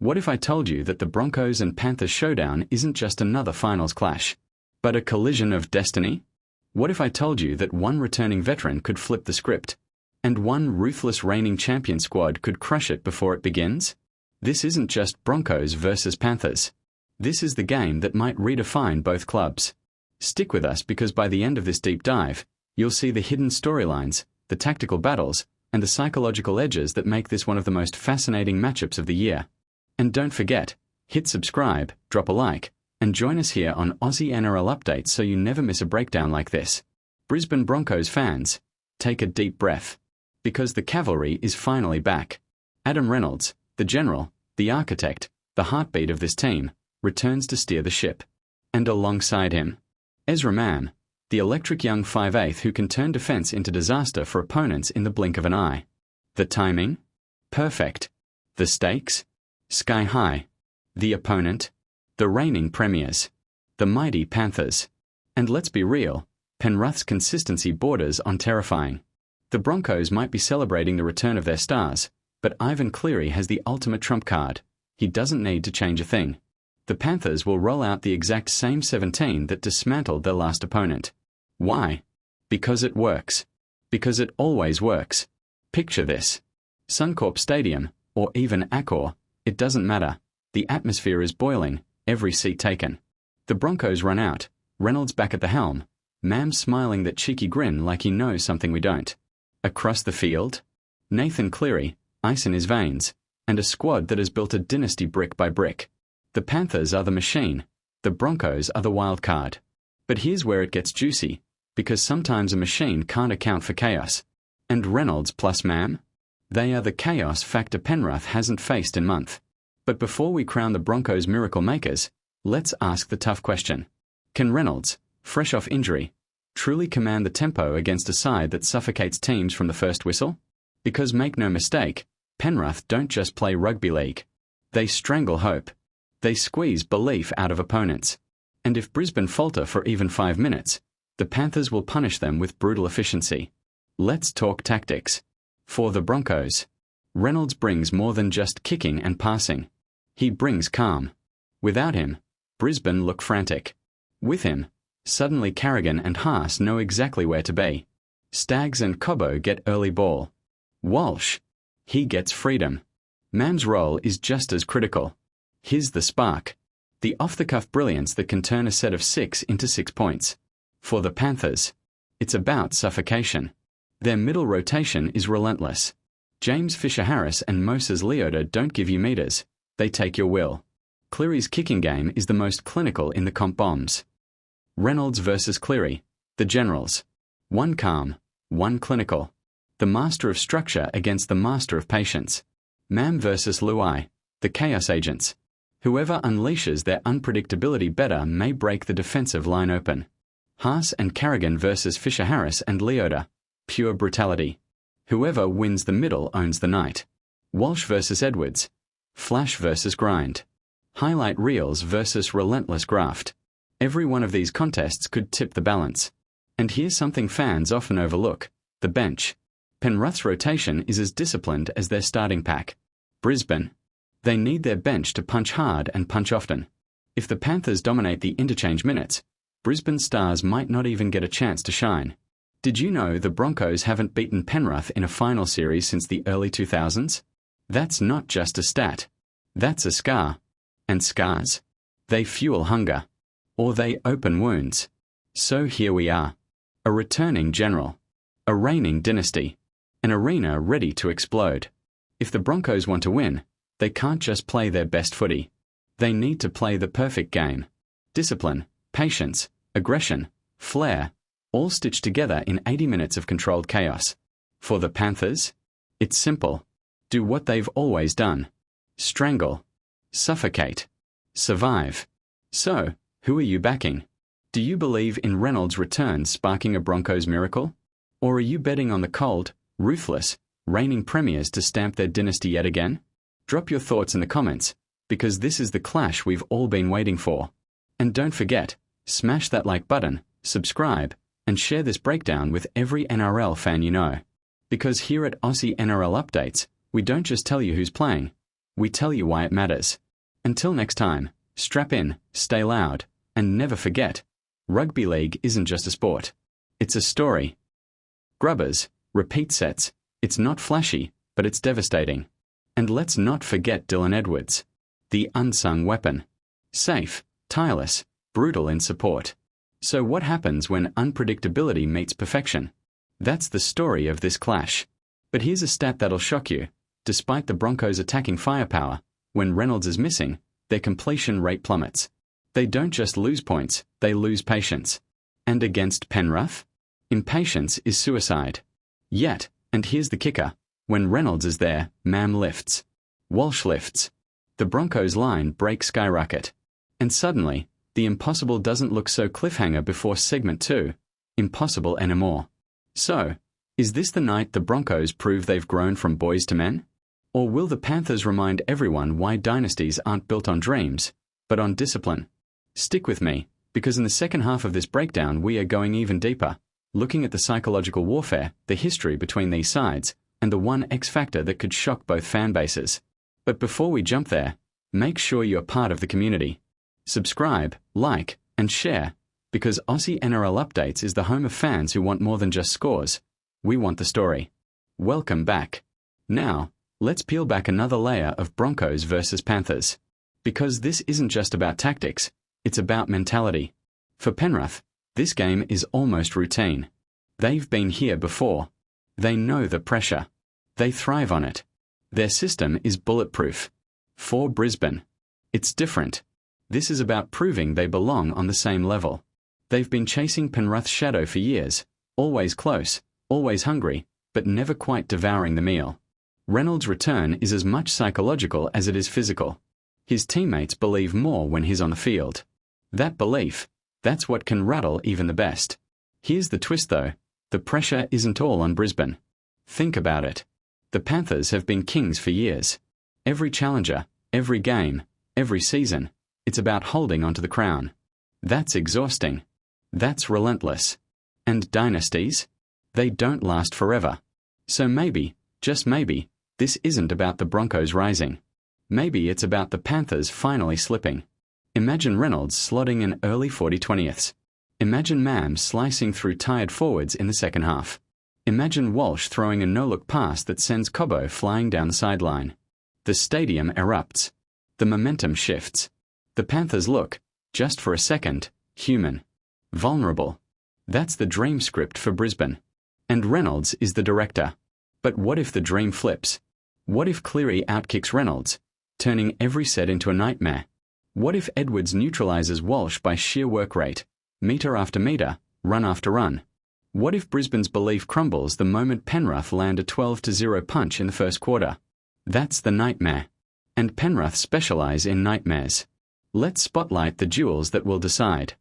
What if I told you that the Broncos and Panthers showdown isn't just another finals clash, but a collision of destiny? What if I told you that one returning veteran could flip the script, and one ruthless reigning champion squad could crush it before it begins? This isn't just Broncos versus Panthers. This is the game that might redefine both clubs. Stick with us, because by the end of this deep dive, you'll see the hidden storylines, the tactical battles, and the psychological edges that make this one of the most fascinating matchups of the year. And don't forget, hit subscribe, drop a like, and join us here on Aussie NRL Updates so you never miss a breakdown like this. Brisbane Broncos fans, take a deep breath, because the cavalry is finally back. Adam Reynolds, the general, the architect, the heartbeat of this team, returns to steer the ship. And alongside him, Ezra Mam, the electric young 5'8" who can turn defence into disaster for opponents in the blink of an eye. The timing? Perfect. The stakes? Sky high. The opponent? The reigning premiers. The mighty Panthers. And let's be real, Penrith's consistency borders on terrifying. The Broncos might be celebrating the return of their stars, but Ivan Cleary has the ultimate trump card. He doesn't need to change a thing. The Panthers will roll out the exact same 17 that dismantled their last opponent. Why? Because it works. Because it always works. Picture this. Suncorp Stadium, or even Accor, it doesn't matter. The atmosphere is boiling, every seat taken. The Broncos run out, Reynolds back at the helm, Mam smiling that cheeky grin like he knows something we don't. Across the field, Nathan Cleary, ice in his veins, and a squad that has built a dynasty brick by brick. The Panthers are the machine, the Broncos are the wild card. But here's where it gets juicy, because sometimes a machine can't account for chaos. And Reynolds plus Mam? They are the chaos factor Penrith hasn't faced in months. But before we crown the Broncos miracle makers, let's ask the tough question. Can Reynolds, fresh off injury, truly command the tempo against a side that suffocates teams from the first whistle? Because make no mistake, Penrith don't just play rugby league. They strangle hope. They squeeze belief out of opponents. And if Brisbane falter for even 5 minutes, the Panthers will punish them with brutal efficiency. Let's talk tactics. For the Broncos, Reynolds brings more than just kicking and passing. He brings calm. Without him, Brisbane look frantic. With him, suddenly Carrigan and Haas know exactly where to be. Staggs and Cobbo get early ball. Walsh, he gets freedom. Mam's role is just as critical. Here's the spark. The off-the-cuff brilliance that can turn a set of 6 into 6 points. For the Panthers, it's about suffocation. Their middle rotation is relentless. James Fisher-Harris and Moses Leota don't give you meters, they take your will. Cleary's kicking game is the most clinical in the comp bombs. Reynolds versus Cleary, the generals. One calm, one clinical. The master of structure against the master of patience. Mam versus Luai, the chaos agents. Whoever unleashes their unpredictability better may break the defensive line open. Haas and Carrigan versus Fisher-Harris and Leota. Pure brutality. Whoever wins the middle owns the night. Walsh versus Edwards. Flash versus grind. Highlight reels versus relentless graft. Every one of these contests could tip the balance. And here's something fans often overlook: the bench. Penrith's rotation is as disciplined as their starting pack. Brisbane, they need their bench to punch hard and punch often. If the Panthers dominate the interchange minutes, Brisbane stars might not even get a chance to shine. Did you know the Broncos haven't beaten Penrith in a final series since the early 2000s? That's not just a stat. That's a scar. And scars? They fuel hunger. Or they open wounds. So here we are. A returning general. A reigning dynasty. An arena ready to explode. If the Broncos want to win, they can't just play their best footy. They need to play the perfect game. Discipline, patience, aggression, flair, all stitched together in 80 minutes of controlled chaos. For the Panthers, it's simple. Do what they've always done. Strangle. Suffocate. Survive. So, who are you backing? Do you believe in Reynolds' return sparking a Broncos miracle? Or are you betting on the cold, ruthless, reigning premiers to stamp their dynasty yet again? Drop your thoughts in the comments, because this is the clash we've all been waiting for. And don't forget, smash that like button, subscribe, and share this breakdown with every NRL fan you know. Because here at Aussie NRL Updates, we don't just tell you who's playing, We tell you why it matters. Until next time, strap in, stay loud, and never forget, rugby league isn't just a sport. It's a story. Grubbers, repeat sets. It's not flashy, but it's devastating. And let's not forget Dylan Edwards, the unsung weapon. Safe, tireless, brutal in support. So what happens when unpredictability meets perfection? That's the story of this clash. But here's a stat that'll shock you. Despite the Broncos' attacking firepower, when Reynolds is missing, their completion rate plummets. They don't just lose points, they lose patience. And against Penrith? Impatience is suicide. Yet, and here's the kicker, when Reynolds is there, Mam lifts. Walsh lifts. The Broncos' line breaks skyrocket. And suddenly, the impossible doesn't look so cliffhanger before segment 2. Impossible anymore. So, is this the night the Broncos prove they've grown from boys to men? Or will the Panthers remind everyone why dynasties aren't built on dreams, but on discipline? Stick with me, because in the second half of this breakdown we are going even deeper, looking at the psychological warfare, the history between these sides, and the one X factor that could shock both fan bases. But before we jump there, make sure you're part of the community. Subscribe, like, and share, because Aussie NRL Updates is the home of fans who want more than just scores. We want the story. Welcome back. Now, let's peel back another layer of Broncos versus Panthers. Because this isn't just about tactics, it's about mentality. For Penrith, this game is almost routine. They've been here before. They know the pressure. They thrive on it. Their system is bulletproof. For Brisbane, it's different. This is about proving they belong on the same level. They've been chasing Penrith's shadow for years, always close, always hungry, but never quite devouring the meal. Reynolds' return is as much psychological as it is physical. His teammates believe more when he's on the field. That belief, that's what can rattle even the best. Here's the twist though, the pressure isn't all on Brisbane. Think about it. The Panthers have been kings for years. Every challenger, every game, every season, it's about holding onto the crown. That's exhausting. That's relentless. And dynasties? They don't last forever. So maybe, just maybe, this isn't about the Broncos rising. Maybe it's about the Panthers finally slipping. Imagine Reynolds slotting in early 40/20ths. Imagine Mam slicing through tired forwards in the second half. Imagine Walsh throwing a no-look pass that sends Cobbo flying down the sideline. The stadium erupts. The momentum shifts. The Panthers look, just for a second, human. Vulnerable. That's the dream script for Brisbane. And Reynolds is the director. But what if the dream flips? What if Cleary outkicks Reynolds, turning every set into a nightmare? What if Edwards neutralises Walsh by sheer work rate, metre after metre, run after run? What if Brisbane's belief crumbles the moment Penrith land a 12-0 punch in the first quarter? That's the nightmare. And Penrith specialise in nightmares. Let's spotlight the duels that will decide.